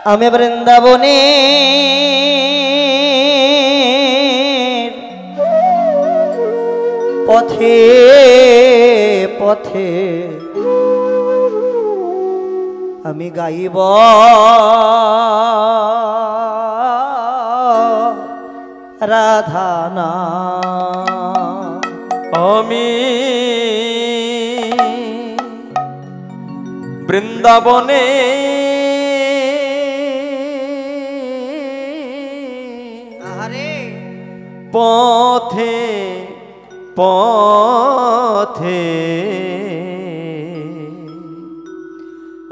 আমি বৃন্দাবনে পথে পথে আমি গাইব রাধা নাম। আমি বৃন্দাবনে পথে পথে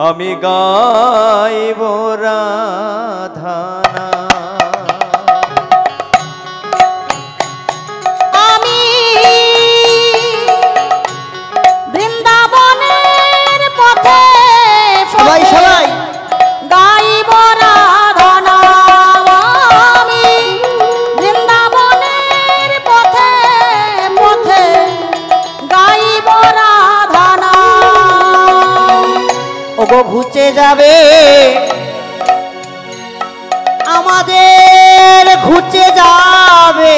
আমি গাইব রাধা নাম। ঘুচে যাবে আমাদের ঘুচে যাবে,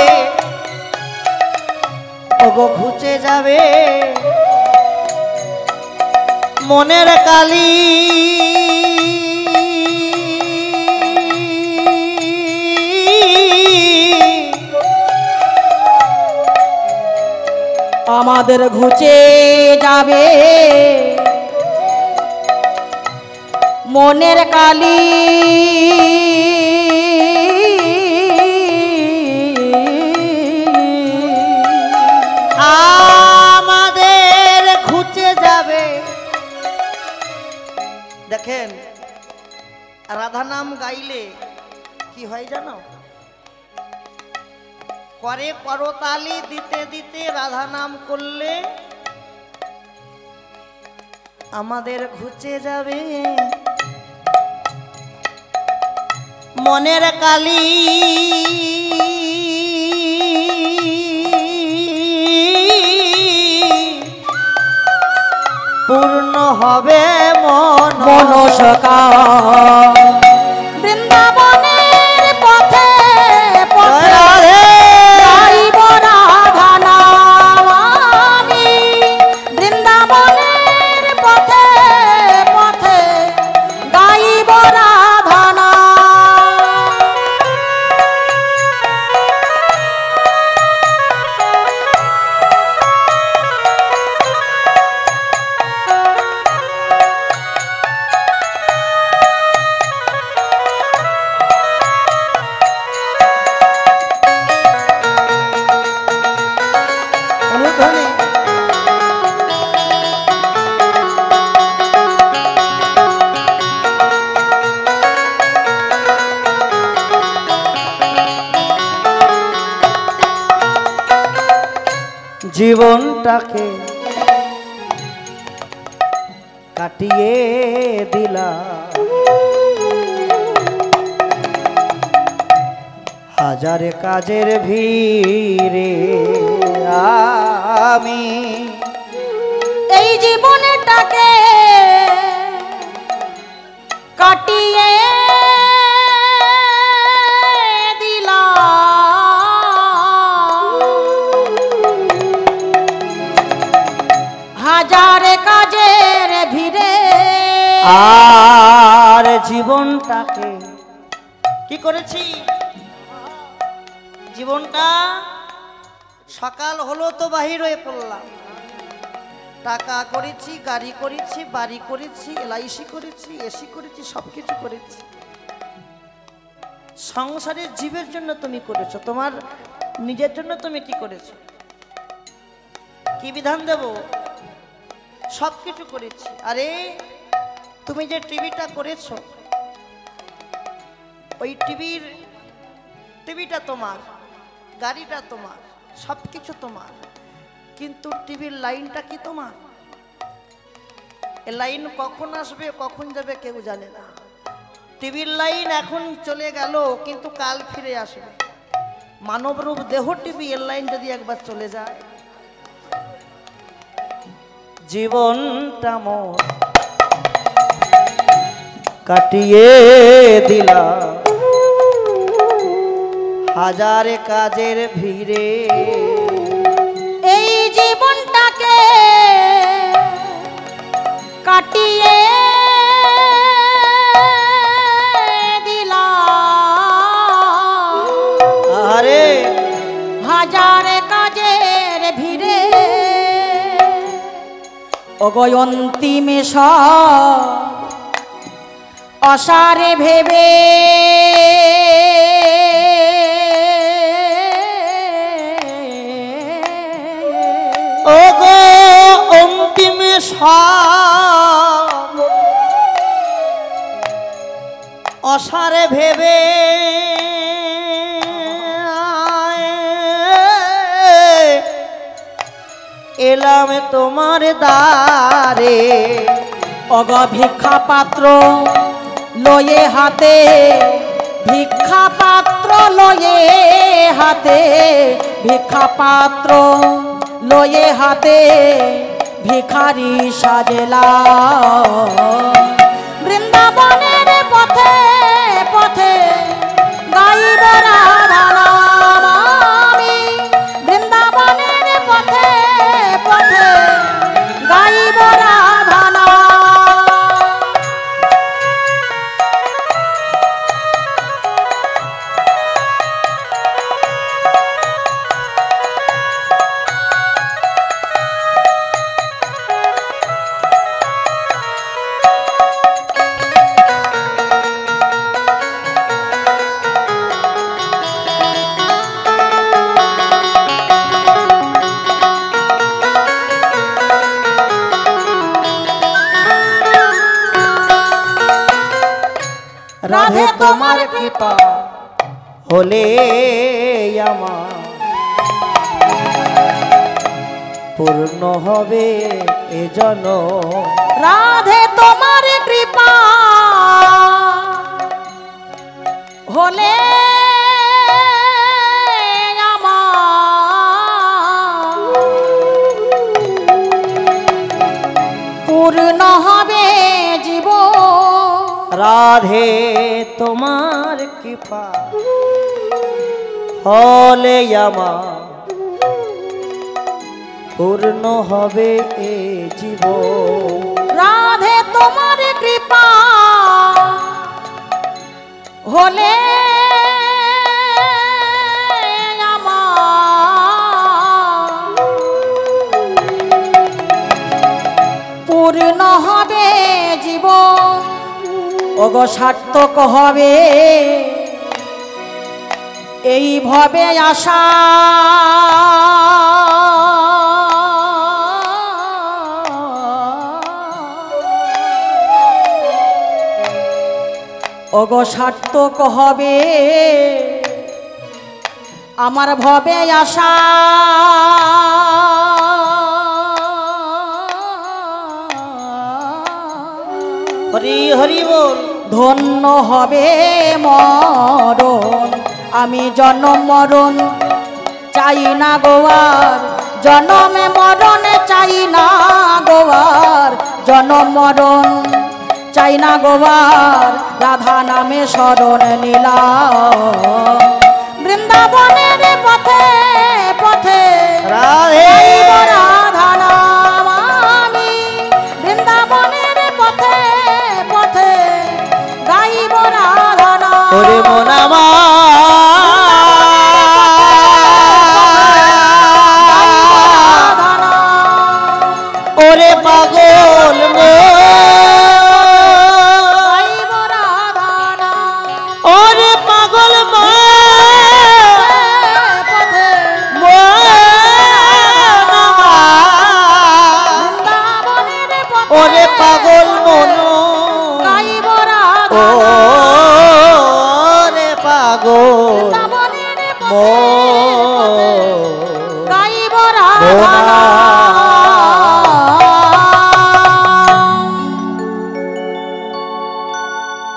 ওগো ঘুচে যাবে মনের কালি। আমাদের ঘুচে যাবে মনের কালি। আমাদের ঘুচে যাবে। দেখেন রাধা নাম গাইলে কি হয় জানো, করে করতালি দিতে দিতে রাধা নাম করলে আমাদের ঘুচে যাবে মনের কালি। পূর্ণ হবে মনস্কামনা। বৃন্দাবনের পথে পথে গাইব রাধা নাম। আমি বৃন্দাবনের পথে পথে গাইব রাধা নাম। জীবনটাকে কাটিয়ে দিলা হাজারে কাজের ভিড়ে। আমি এই জীবনটাকে কাটিয়ে হাজারে কাজের ভিড়ে। আর জীবনটাকে কি করেছি, জীবনটা সকাল হলো তো বাহির হয়ে পড়লাম, টাকা করেছি, গাড়ি করেছি, বাড়ি করেছি, এলআইসি করেছি, এসি করেছি, সবকিছু করেছি। সংসারের জীবের জন্য তুমি করেছো, তোমার নিজের জন্য তুমি কি করেছো? কি বিধান দেব? সবকিছু করেছি। আরে তুমি যে টিভিটা করেছো, ওই টিভিটা তোমার, গাড়িটা তোমার, সবকিছু তোমার, কিন্তু টিভির লাইনটা কি তোমার? এ লাইন কখন আসবে কখন যাবে কেউ জানে না। টিভির লাইন এখন চলে গেল কিন্তু কাল ফিরে আসবে। মানবরূপ দেহ টিভি এর লাইন যদি একবার চলে যায়, জীবনটা মোর কাটিয়ে দিলাম হাজার কাজের ভিড়ে এই জীবনটাকে কাটিয়ে দিলাম আরে হাজার কাজের ভিড়ে অগয়ন্তিমে অসারে ভেবে ওগো অন্তিমে সব অসারে ভেবে এলাম তোমার দ্বারে অগ ভিক্ষা পাত্র লয়ে হাতে ভিক্ষা পাত্র লয়ে হাতে ভিক্ষা পাত্র লয়ে হাতে ভিখারি সাজেলা বৃন্দাবনের পথে পথে গাইব রাধানাম আমি বৃন্দাবনের পথে পথে গাইব রাধানাম রাধে তোমার কৃপা হলে আমার পূর্ণ হবে এ জনম রাধে তোমার কৃপা হলে আমার পূর্ণ হবে জীবন রাধে তোমার কৃপা হলে আমার পূর্ণ হবে এ জীবন রাধে তোমার কৃপা হলে আমার পূর্ণ হবে জীবন ওগো সার্থক হবে এই ভবে আশা ওগো সার্থক হবে আমার ভবে আশা হরি হরি বল ধন্য হবে মরণ আমি জন্ম মরণ চাই না গোয়ার জন্মে মরণ চাই না গোয়ার জন্ম মরণ চাই না গোয়ার রাধা নামে শরণ নিলাম বৃন্দাবনের পথে পথে রাধে গাইব রাধা নাম আমি বৃন্দাবনের পথে পথে গাইব রাধা নাম ওরে মন ওরে পাগল গাইব রাধা নাম ওরে পাগল পথে বৃন্দাবনের পথে ওরে পাগল মন গাইব রাধা ওরে পাগল বৃন্দাবনের পথে মন গাইব রাধা মোনা